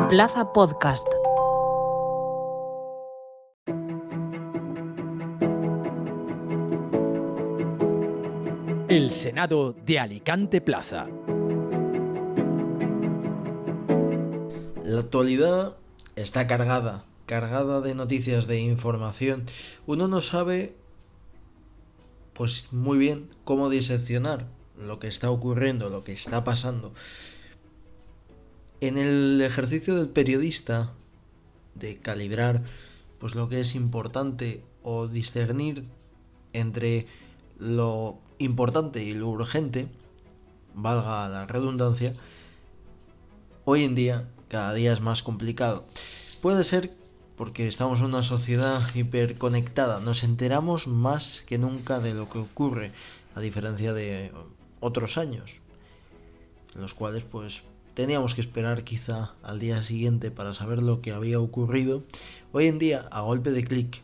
Plaza Podcast. El Senado de Alicante Plaza. La actualidad está cargada de noticias, de información. Uno no sabe, pues muy bien, cómo diseccionar lo que está ocurriendo, lo que está pasando. En el ejercicio del periodista, de calibrar pues lo que es importante o discernir entre lo importante y lo urgente, valga la redundancia, hoy en día cada día es más complicado. Puede ser porque estamos en una sociedad hiperconectada, nos enteramos más que nunca de lo que ocurre, a diferencia de otros años, en los cuales pues teníamos que esperar quizá al día siguiente para saber lo que había ocurrido. Hoy en día, a golpe de clic,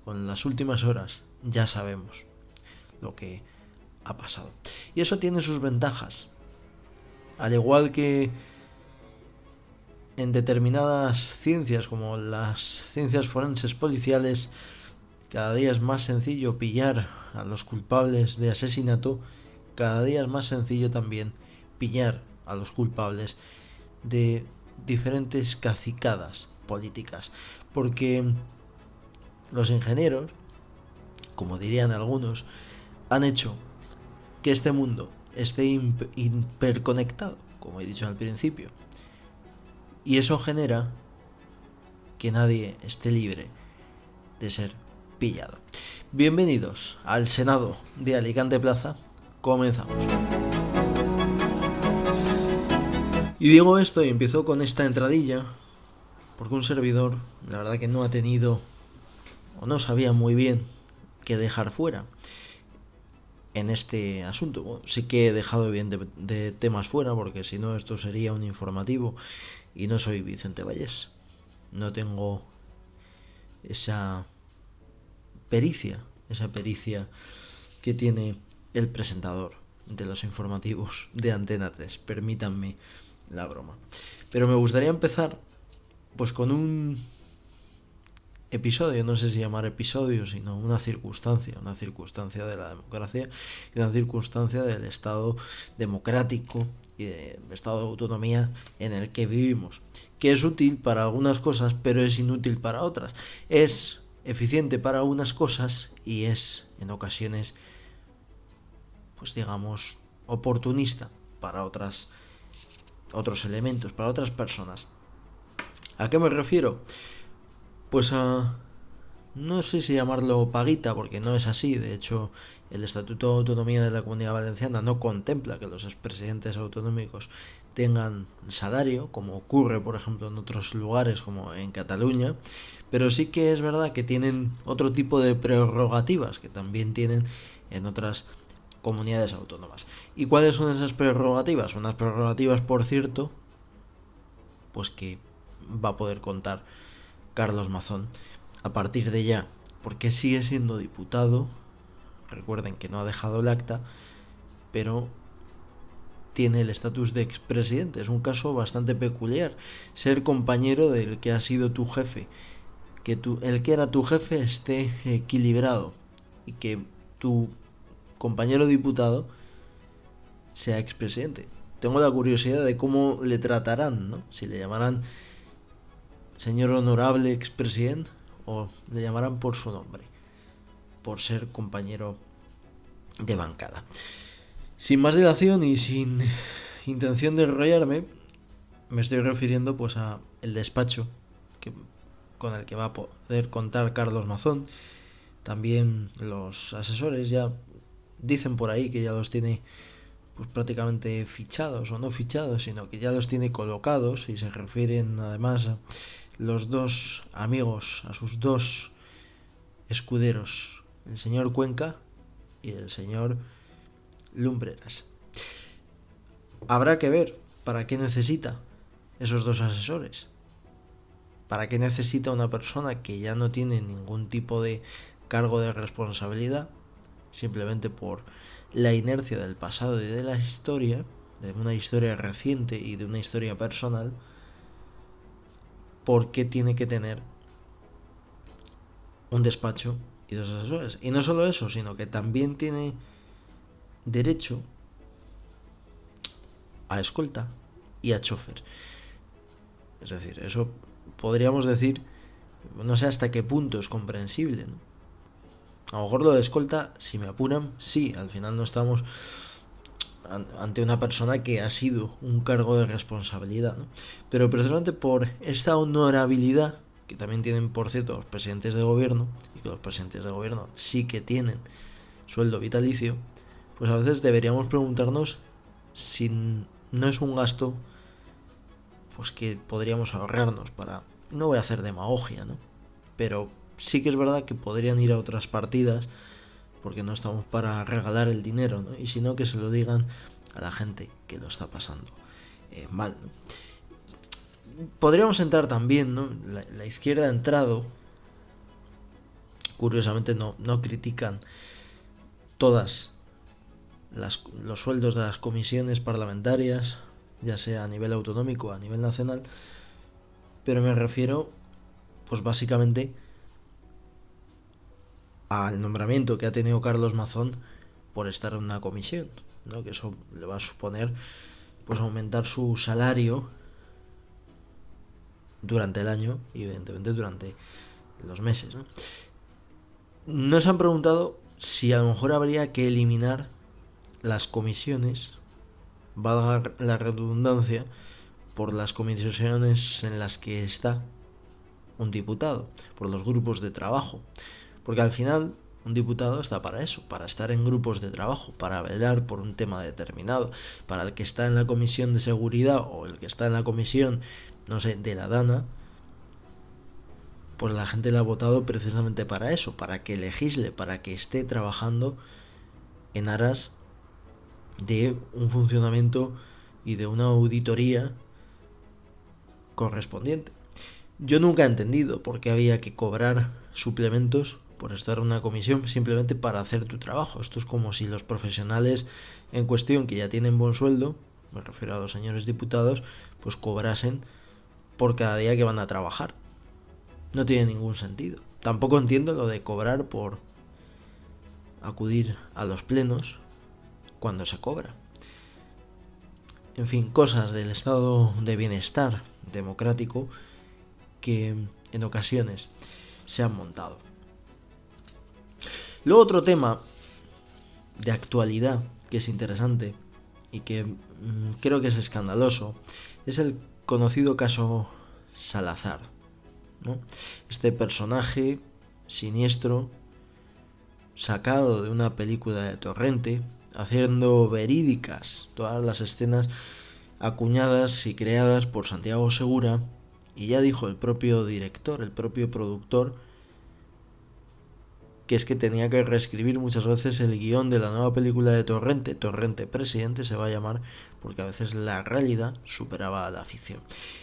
con las últimas horas, ya sabemos lo que ha pasado. Y eso tiene sus ventajas. Al igual que en determinadas ciencias, como las ciencias forenses policiales, cada día es más sencillo pillar a los culpables de asesinato, cada día es más sencillo también pillar a los culpables de diferentes cacicadas políticas. Porque los ingenieros, como dirían algunos, han hecho que este mundo esté hiperconectado, como he dicho al principio. Y eso genera que nadie esté libre de ser pillado. Bienvenidos al Senado de Alicante Plaza. Comenzamos. Y digo esto y empiezo con esta entradilla porque un servidor, la verdad que no ha tenido o no sabía muy bien qué dejar fuera en este asunto. Bueno, sí que he dejado bien de temas fuera, porque si no esto sería un informativo y no soy Vicente Vallés. No tengo esa pericia que tiene el presentador de los informativos de Antena 3. Permítanme la broma. Pero me gustaría empezar pues con un episodio, no sé si llamar episodio, sino una circunstancia de la democracia y una circunstancia del Estado democrático y del Estado de autonomía en el que vivimos, que es útil para algunas cosas, pero es inútil para otras. Es eficiente para unas cosas y es, en ocasiones, pues digamos, oportunista para otros elementos, para otras personas. ¿A qué me refiero? Pues no sé si llamarlo paguita, porque no es así. De hecho, el Estatuto de Autonomía de la Comunidad Valenciana no contempla que los expresidentes autonómicos tengan salario, como ocurre, por ejemplo, en otros lugares, como en Cataluña. Pero sí que es verdad que tienen otro tipo de prerrogativas que también tienen en otras comunidades autónomas. ¿Y cuáles son esas prerrogativas? Unas prerrogativas, por cierto, pues que va a poder contar Carlos Mazón a partir de ya, porque sigue siendo diputado. Recuerden que no ha dejado el acta, pero tiene el estatus de expresidente. Es un caso bastante peculiar, ser compañero del que ha sido tu jefe, que el que era tu jefe esté equilibrado y que tu compañero diputado sea expresidente. Tengo la curiosidad de cómo le tratarán, ¿no? Si le llamarán señor honorable expresidente o le llamarán por su nombre, por ser compañero de bancada. Sin más dilación y sin intención de enrollarme, me estoy refiriendo pues a el despacho con el que va a poder contar Carlos Mazón. También los asesores ya dicen por ahí que ya los tiene pues prácticamente fichados, o no fichados, sino que ya los tiene colocados, y se refieren además a los dos amigos, a sus dos escuderos, el señor Cuenca y el señor Lumbreras. Habrá que ver para qué necesita esos dos asesores. ¿Para qué necesita una persona que ya no tiene ningún tipo de cargo de responsabilidad, simplemente por la inercia del pasado y de la historia, de una historia reciente y de una historia personal? por qué tiene que tener un despacho y 2 asesores. Y no solo eso, sino que también tiene derecho a escolta y a chofer. Es decir, eso podríamos decir, no sé hasta qué punto es comprensible, ¿no? A lo mejor lo de escolta, si me apuran, sí, al final no estamos ante una persona que ha sido un cargo de responsabilidad, ¿no? Pero precisamente por esta honorabilidad que también tienen, por cierto, los presidentes de gobierno, y que los presidentes de gobierno sí que tienen sueldo vitalicio, pues a veces deberíamos preguntarnos si no es un gasto pues que podríamos ahorrarnos para, no voy a hacer demagogia, ¿no? Pero sí que es verdad que podrían ir a otras partidas, porque no estamos para regalar el dinero, ¿no? Y si no, que se lo digan a la gente que lo está pasando mal, ¿no? Podríamos entrar también, ¿no? La izquierda ha entrado, curiosamente no critican todas los sueldos de las comisiones parlamentarias, ya sea a nivel autonómico o a nivel nacional, pero me refiero pues básicamente al nombramiento que ha tenido Carlos Mazón por estar en una comisión, ¿no? Que eso le va a suponer pues aumentar su salario durante el año y evidentemente durante los meses, ¿no? Nos han preguntado si a lo mejor habría que eliminar las comisiones, valga la redundancia, por las comisiones en las que está un diputado, por los grupos de trabajo. Porque al final un diputado está para eso, para estar en grupos de trabajo, para velar por un tema determinado. Para el que está en la comisión de seguridad o el que está en la comisión, no sé, de la DANA, pues la gente le ha votado precisamente para eso, para que legisle, para que esté trabajando en aras de un funcionamiento y de una auditoría correspondiente. Yo nunca he entendido por qué había que cobrar suplementos por estar en una comisión simplemente para hacer tu trabajo. Esto es como si los profesionales en cuestión que ya tienen buen sueldo, me refiero a los señores diputados, pues cobrasen por cada día que van a trabajar. No tiene ningún sentido. Tampoco entiendo lo de cobrar por acudir a los plenos cuando se cobra. En fin, cosas del estado de bienestar democrático que en ocasiones se han montado. Luego otro tema de actualidad que es interesante y que creo que es escandaloso es el conocido caso Salazar, ¿no? Este personaje siniestro sacado de una película de Torrente, haciendo verídicas todas las escenas acuñadas y creadas por Santiago Segura. Y ya dijo el propio director, el propio productor, que es que tenía que reescribir muchas veces el guión de la nueva película de Torrente, Torrente Presidente se va a llamar, porque a veces la realidad superaba a la ficción.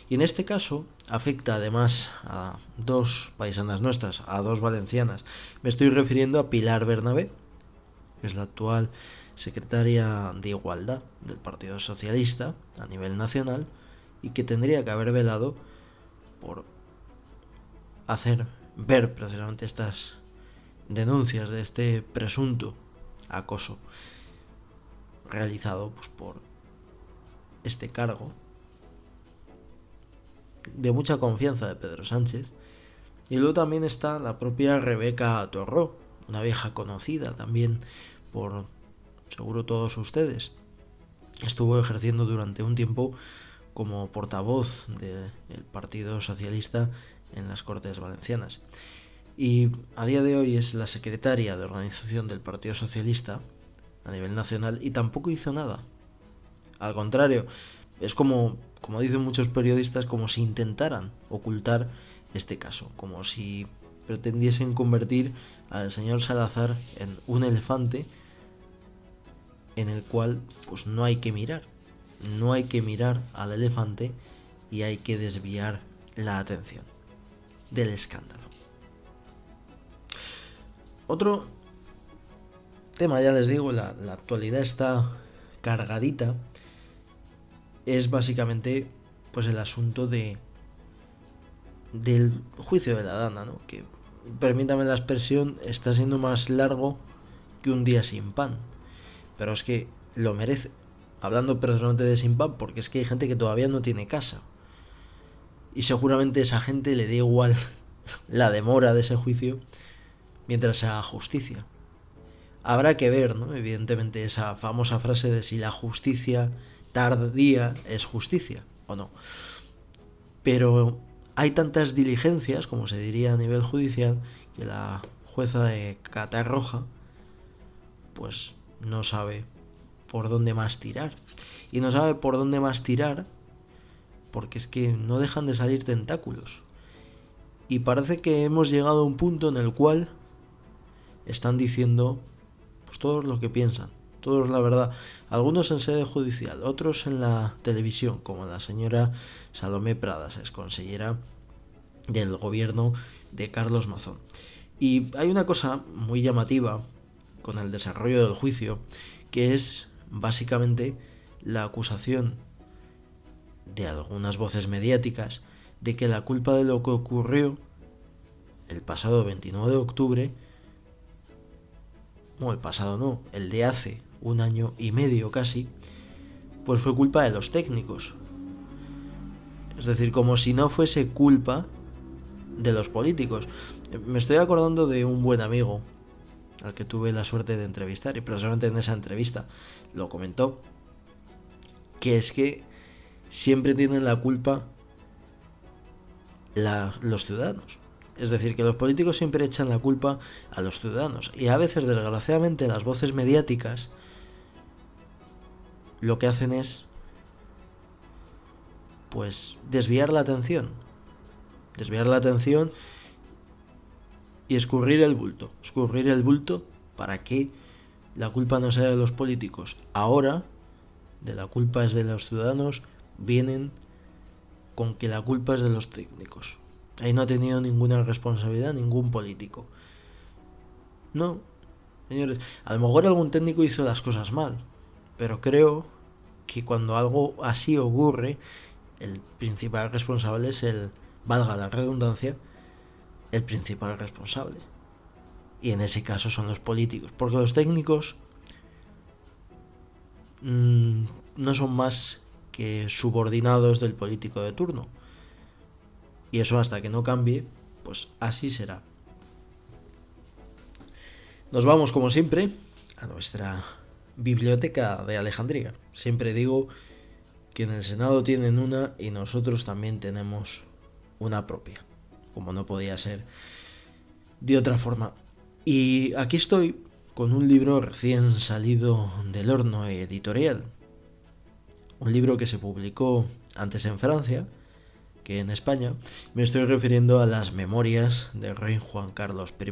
Y en este caso afecta además a 2 paisanas nuestras, a 2 valencianas. Me estoy refiriendo a Pilar Bernabé, que es la actual secretaria de Igualdad del Partido Socialista a nivel nacional, y que tendría que haber velado por hacer ver precisamente estas denuncias de este presunto acoso realizado pues por este cargo de mucha confianza de Pedro Sánchez. Y luego también está la propia Rebeca Torró, una vieja conocida también por seguro todos ustedes. Estuvo ejerciendo durante un tiempo como portavoz del Partido Socialista en las Cortes Valencianas. Y a día de hoy es la secretaria de organización del Partido Socialista a nivel nacional y tampoco hizo nada. Al contrario, es como dicen muchos periodistas, como si intentaran ocultar este caso, como si pretendiesen convertir al señor Salazar en un elefante en el cual pues no hay que mirar. No hay que mirar al elefante y hay que desviar la atención del escándalo. Otro tema, ya les digo, la actualidad está cargadita, es básicamente pues el asunto de del juicio de la Dana, ¿no? Que, permítame la expresión, está siendo más largo que un día sin pan. Pero es que lo merece. Hablando personalmente de sin pan, porque es que hay gente que todavía no tiene casa. Y seguramente esa gente le da igual la demora de ese juicio mientras se haga justicia. Habrá que ver, ¿no? Evidentemente, esa famosa frase de si la justicia tardía es justicia o no. Pero hay tantas diligencias, como se diría a nivel judicial, que la jueza de Catarroja pues no sabe por dónde más tirar. Y no sabe por dónde más tirar porque es que no dejan de salir tentáculos. Y parece que hemos llegado a un punto en el cual están diciendo pues todos lo que piensan, todos la verdad. Algunos en sede judicial, otros en la televisión, como la señora Salomé Pradas, es consellera del gobierno de Carlos Mazón. Y hay una cosa muy llamativa con el desarrollo del juicio, que es básicamente la acusación de algunas voces mediáticas de que la culpa de lo que ocurrió el pasado 29 de octubre, no, el pasado no, el de hace un año y medio casi, pues fue culpa de los técnicos. Es decir, como si no fuese culpa de los políticos. Me estoy acordando de un buen amigo al que tuve la suerte de entrevistar, y precisamente en esa entrevista lo comentó, que es que siempre tienen la culpa los ciudadanos. Es decir, que los políticos siempre echan la culpa a los ciudadanos. Y a veces, desgraciadamente, las voces mediáticas lo que hacen es pues desviar la atención. Desviar la atención y escurrir el bulto. Escurrir el bulto para que la culpa no sea de los políticos. Ahora, de la culpa es de los ciudadanos, vienen con que la culpa es de los técnicos. Ahí no ha tenido ninguna responsabilidad ningún político. No, señores, a lo mejor algún técnico hizo las cosas mal, pero creo que cuando algo así ocurre, el principal responsable es valga la redundancia, el principal responsable. Y en ese caso son los políticos, porque los técnicos no son más que subordinados del político de turno. Y eso hasta que no cambie, pues así será. Nos vamos, como siempre, a nuestra biblioteca de Alejandría. Siempre digo que en el Senado tienen una y nosotros también tenemos una propia, como no podía ser de otra forma. Y aquí estoy con un libro recién salido del horno editorial. Un libro que se publicó antes en Francia que en España. Me estoy refiriendo a las memorias del rey Juan Carlos I,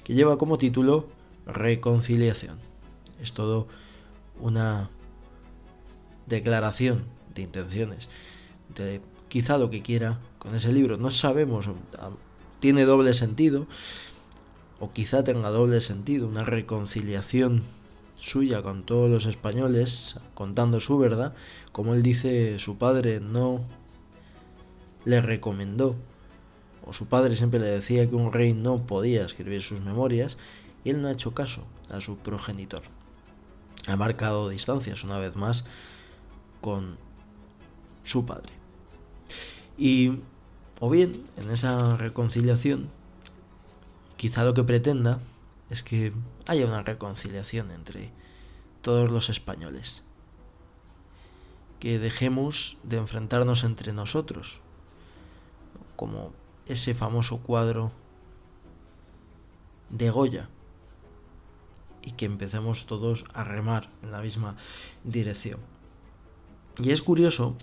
que lleva como título Reconciliación. Es todo una declaración de intenciones de quizá lo que quiera con ese libro. No sabemos, tiene doble sentido, o quizá tenga doble sentido, una reconciliación suya con todos los españoles, contando su verdad. Como él dice, su padre no le recomendó, o su padre siempre le decía que un rey no podía escribir sus memorias, y él no ha hecho caso a su progenitor. Ha marcado distancias una vez más con su padre. Y, o bien, en esa reconciliación, quizá lo que pretenda es que haya una reconciliación entre todos los españoles. Que dejemos de enfrentarnos entre nosotros, como ese famoso cuadro de Goya, y que empecemos todos a remar en la misma dirección. Y es curioso,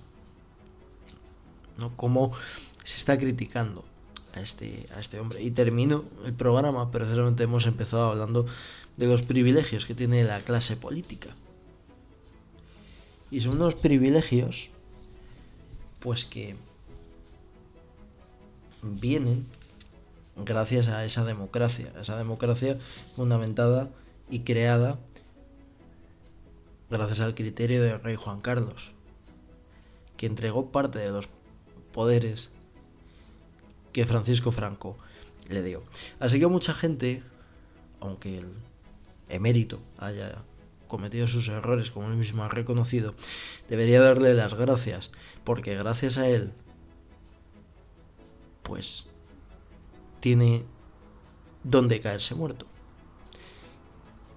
¿no?, cómo se está criticando a este hombre. Y termino el programa, precisamente hemos empezado hablando de los privilegios que tiene la clase política. Y son unos privilegios pues que vienen gracias a esa democracia fundamentada y creada gracias al criterio del rey Juan Carlos, que entregó parte de los poderes que Francisco Franco le dio. Así que mucha gente, aunque el emérito haya cometido sus errores, como él mismo ha reconocido, debería darle las gracias, porque gracias a él, pues, tiene donde caerse muerto.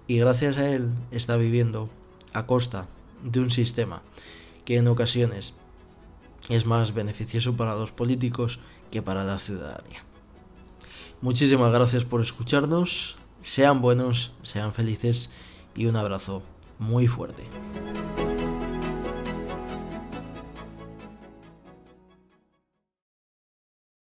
Y gracias a él está viviendo a costa de un sistema que en ocasiones es más beneficioso para los políticos que para la ciudadanía. Muchísimas gracias por escucharnos, sean buenos, sean felices y un abrazo muy fuerte.